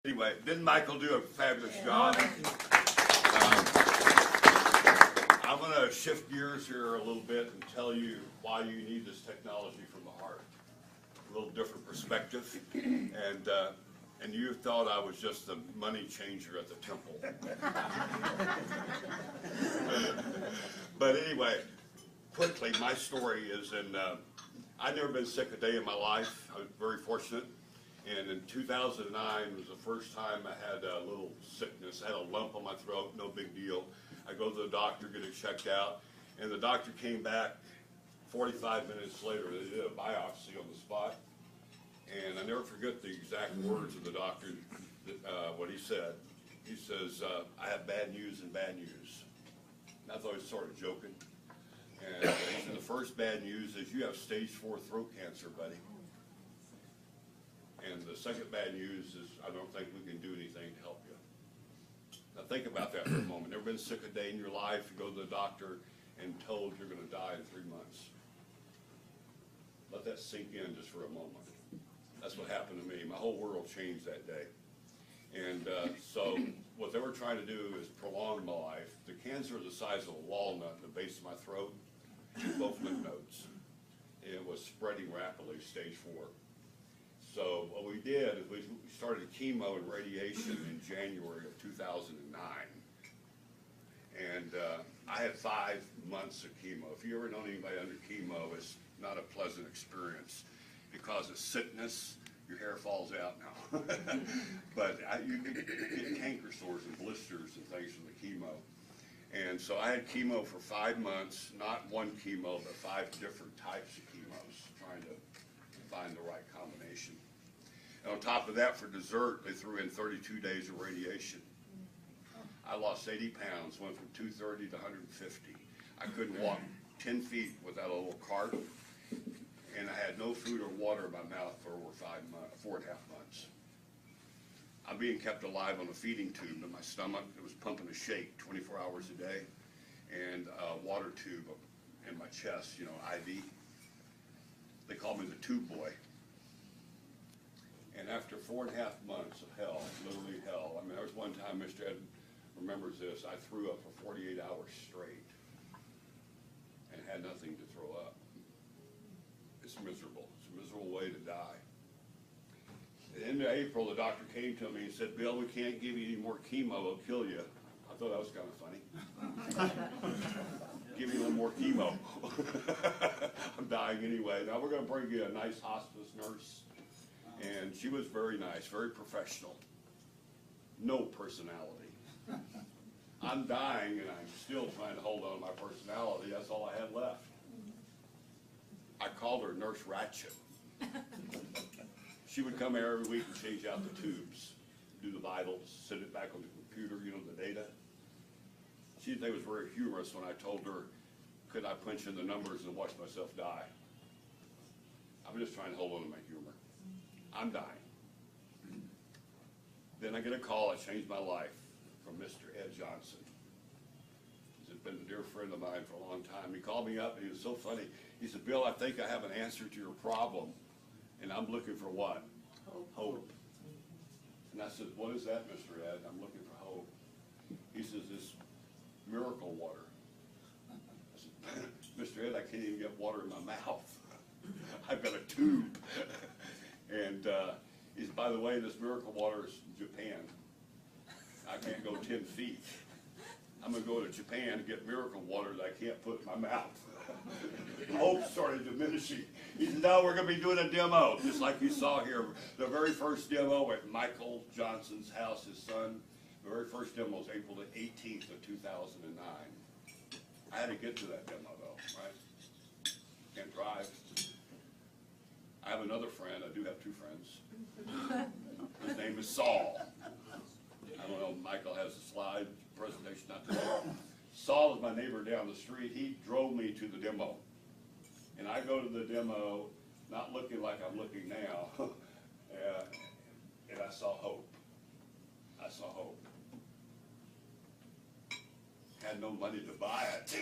Anyway, didn't Michael do a fabulous job? I'm going to shift gears here a little bit and tell you why you need this technology from the heart. A little different perspective. And you thought I was just the money changer at the temple. But anyway, quickly, my story is I've never been sick a day in my life. I was very fortunate. And in 2009 was the first time I had a little sickness. I had a lump on my throat, no big deal. I go to the doctor, get it checked out, and the doctor came back 45 minutes later. They did a biopsy on the spot, and I never forget the exact words of the doctor, what he said. He says, I have bad news and bad news. And I thought he was sort of joking. And he said, the first bad news is you have stage 4 throat cancer, buddy. And the second bad news is I don't think we can do anything to help you. Now think about that for a moment. Never been sick a day in your life, you go to the doctor and told you're going to die in 3 months. Let that sink in just for a moment. That's what happened to me. My whole world changed that day. And so what they were trying to do is prolong my life. The cancer is the size of a walnut in the base of my throat, both lymph nodes. And it was spreading rapidly, stage 4. So what we did is we started chemo and radiation in January of 2009. And I had 5 months of chemo. If you ever known anybody under chemo, it's not a pleasant experience. It causes sickness. Your hair falls out now. But you can get canker sores and blisters and things from the chemo. And so I had chemo for 5 months, not one chemo, but 5 different types of chemos, trying to find the right combination. And on top of that, for dessert, they threw in 32 days of radiation. I lost 80 pounds, went from 230 to 150. I couldn't walk 10 feet without a little cart, and I had no food or water in my mouth for over 4.5 months. I'm being kept alive on a feeding tube in my stomach. It was pumping a shake 24 hours a day, and a water tube in my chest, IV. They called me the tube boy. And after 4.5 months of hell, literally hell, there was one time, Mr. Ed remembers this, I threw up for 48 hours straight and had nothing to throw up. It's miserable. It's a miserable way to die. At the end of April, the doctor came to me and said, Bill, we can't give you any more chemo, it'll kill you. I thought that was kind of funny. Give me a little more chemo. I'm dying anyway. Now we're going to bring you a nice hospice nurse. And she was very nice, very professional. No personality. I'm dying and I'm still trying to hold on to my personality. That's all I had left. I called her Nurse Ratchet. She would come here every week and change out the tubes, do the vitals, send it back on the computer, the data. She didn't think it was very humorous when I told her, could I punch in the numbers and watch myself die? I'm just trying to hold on to my humor. I'm dying. Then I get a call that changed my life from Mr. Ed Johnson. He's been a dear friend of mine for a long time. He called me up and he was so funny. He said, Bill, I think I have an answer to your problem. And I'm looking for what? Hope. And I said, what is that, Mr. Ed? I'm looking for hope. He says, this miracle water. I said, Mr. Ed, I can't even get water in my mouth. I've got a tube. And he said, by the way, this miracle water is Japan. I can't go 10 feet. I'm going to go to Japan and get miracle water that I can't put in my mouth. Hope started diminishing. He said, no, we're going to be doing a demo, just like you saw here. The very first demo at Michael Johnson's house, his son, the very first demo was April the 18th of 2009. I had to get to that demo, though, right? Can't drive. I have another friend. I do have 2 friends. His name is Saul. I don't know if Michael has a slide presentation, not today. Saul is my neighbor down the street. He drove me to the demo. And I go to the demo, not looking like I'm looking now, and I saw hope. I saw hope. Had no money to buy it.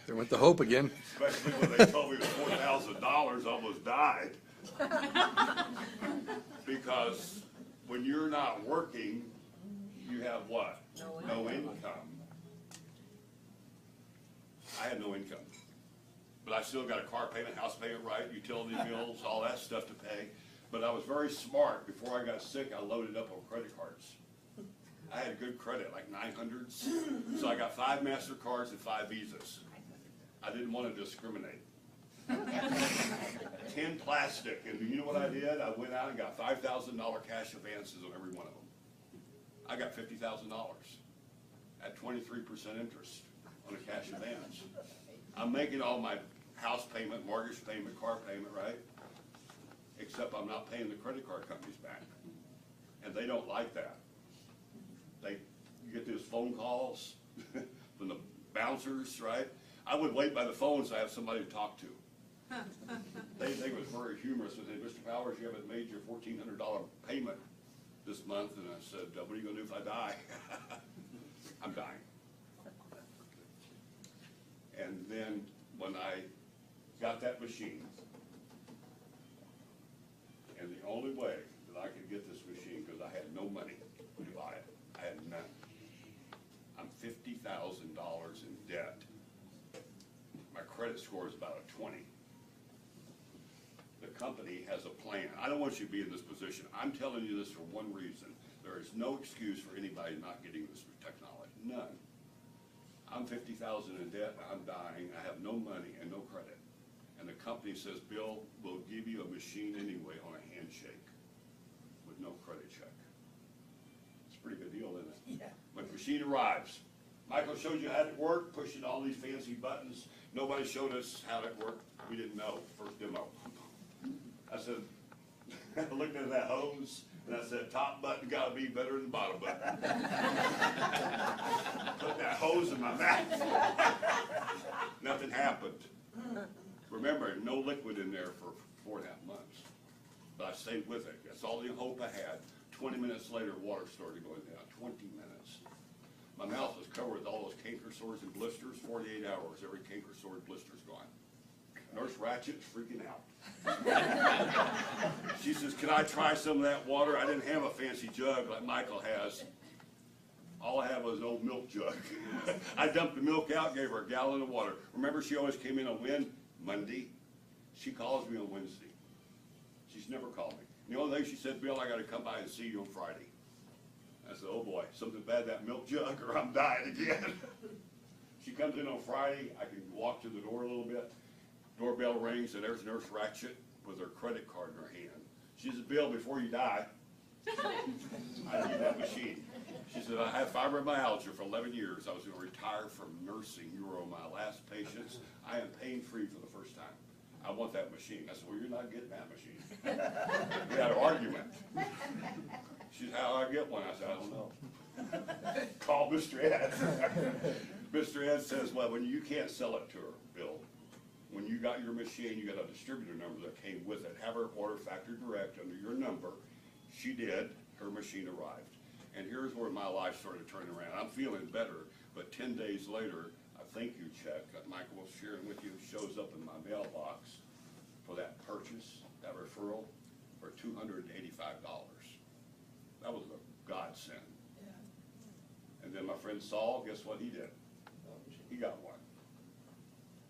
There went the hope again. Especially when they told me it was $4,000, I almost died. Because when you're not working, you have what? No income. I had no income. But I still got a car payment, house payment, right, utility bills, all that stuff to pay. But I was very smart. Before I got sick, I loaded up on credit cards. I had good credit, like 900s. So I got 5 MasterCards and 5 Visas. I didn't want to discriminate. 10 plastic, and you know what I did? I went out and got $5,000 cash advances on every one of them. I got $50,000 at 23% interest on a cash advance. I'm making all my house payment, mortgage payment, car payment, right? Except I'm not paying the credit card companies back. And they don't like that. You get these phone calls from the bouncers, right? I would wait by the phone so I have somebody to talk to. They think it was very humorous. They said, Mr. Powers, you haven't made your $1,400 payment this month. And I said, what are you going to do if I die? I'm dying. And then when I got that machine, and the only way that I could get this machine, because I had no money to buy it, I had none. I'm $50,000 in debt. My credit score is about a 20. The company has a plan. I don't want you to be in this position. I'm telling you this for one reason. There is no excuse for anybody not getting this technology. None. I'm $50,000 in debt, I'm dying, I have no money and no credit. And the company says, Bill, we'll give you a machine anyway on a handshake with no credit check. It's a pretty good deal, isn't it? Yeah. When the machine arrives, Michael showed you how it worked, pushing all these fancy buttons. Nobody showed us how it worked. We didn't know, first demo. I said, I looked at that hose, and I said, top button gotta be better than bottom button. Put that hose in my mouth. Nothing happened. Remember, no liquid in there for 4.5 months. But I stayed with it. That's all the hope I had. 20 minutes later, water started going down. 20 minutes. My mouth was covered with all those canker sores and blisters. 48 hours, every canker sore and blister's gone. Nurse Ratchet's freaking out. She says, can I try some of that water? I didn't have a fancy jug like Michael has. All I had was an old milk jug. I dumped the milk out, gave her a gallon of water. Remember, she always came in on Monday. She calls me on Wednesday. She's never called me. And the only thing she said, Bill, I got to come by and see you on Friday. I said, oh boy, something bad that milk jug or I'm dying again. She comes in on Friday. I can walk to the door a little bit. Doorbell rings, and there's Nurse Ratchet with her credit card in her hand. She says, Bill, before you die, I need that machine. She said, I had fibromyalgia for 11 years. I was going to retire from nursing. You were my last patients. I am pain-free for the first time. I want that machine. I said, well, you're not getting that machine. We had an argument. She said, how do I get one? I said, I don't know. Call Mr. Ed. Mr. Ed says, well, when you can't sell it to her, Bill, when you got your machine, you got a distributor number that came with it. Have her order factory direct under your number. She did. Her machine arrived. And here's where my life started turning around. I'm feeling better, but 10 days later, a thank you check that Michael was sharing with you shows up in my mailbox for that purchase, that referral, for $285. That was a godsend. Yeah. And then my friend Saul, guess what he did? He got one.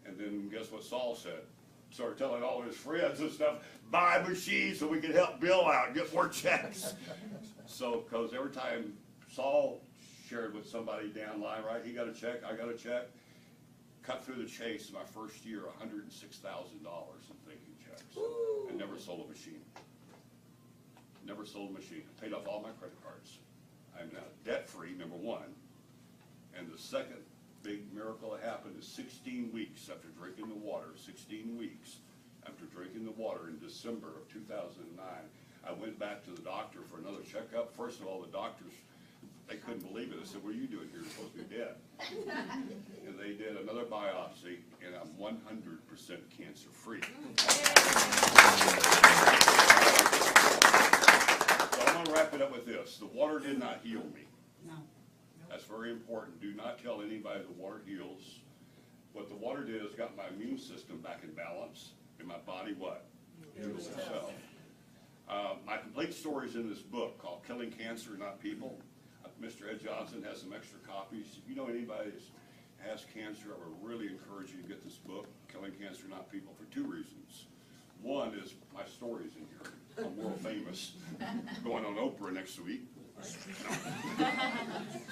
And then guess what Saul said? Started telling all his friends and stuff, buy machines so we can help Bill out, get more checks. So, because every time Saul shared with somebody down line, right, he got a check, I got a check, cut through the chase my first year, $106,000 in thank you checks. And never sold a machine. Never sold a machine. Paid off all my credit cards. I'm now debt-free, number one. And the second big miracle that happened is 16 weeks after drinking the water, 16 weeks after drinking the water in December of 2009, I went back to the doctor for another checkup. First of all, the doctors, they couldn't believe it. They said, what are you doing here? You're supposed to be dead. And they did another biopsy, and I'm 100% cancer-free. So I'm going to wrap it up with this. The water did not heal me. No. That's very important. Do not tell anybody the water heals. What the water did is got my immune system back in balance, and my body what? Healed itself. My complete story is in this book called Killing Cancer, Not People. Mr. Ed Johnson has some extra copies. If you know anybody that has cancer, I would really encourage you to get this book, Killing Cancer, Not People, for two reasons. One is my story's in here. I'm world famous, going on Oprah next week.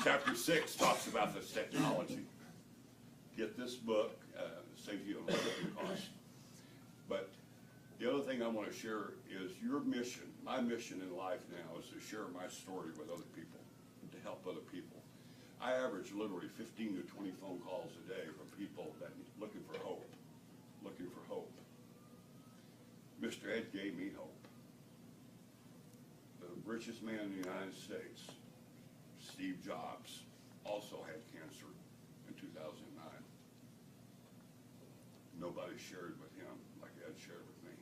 Chapter 6 talks about this technology. Get this book, saves you a little bit of cost. But the other thing I want to share is your mission. My mission in life now is to share my story with other people, to help other people. I average literally 15 to 20 phone calls a day from people that looking for hope, looking for hope. Mr. Ed gave me hope. The richest man in the United States, Steve Jobs, also had cancer in 2009. Nobody shared with him like Ed shared with me.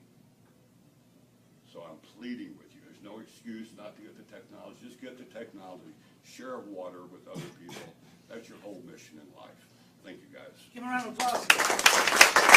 So I'm pleading with you. There's no excuse not to get the technology. Just get the technology. Share water with other people. That's your whole mission in life. Thank you, guys. Give him a round of applause.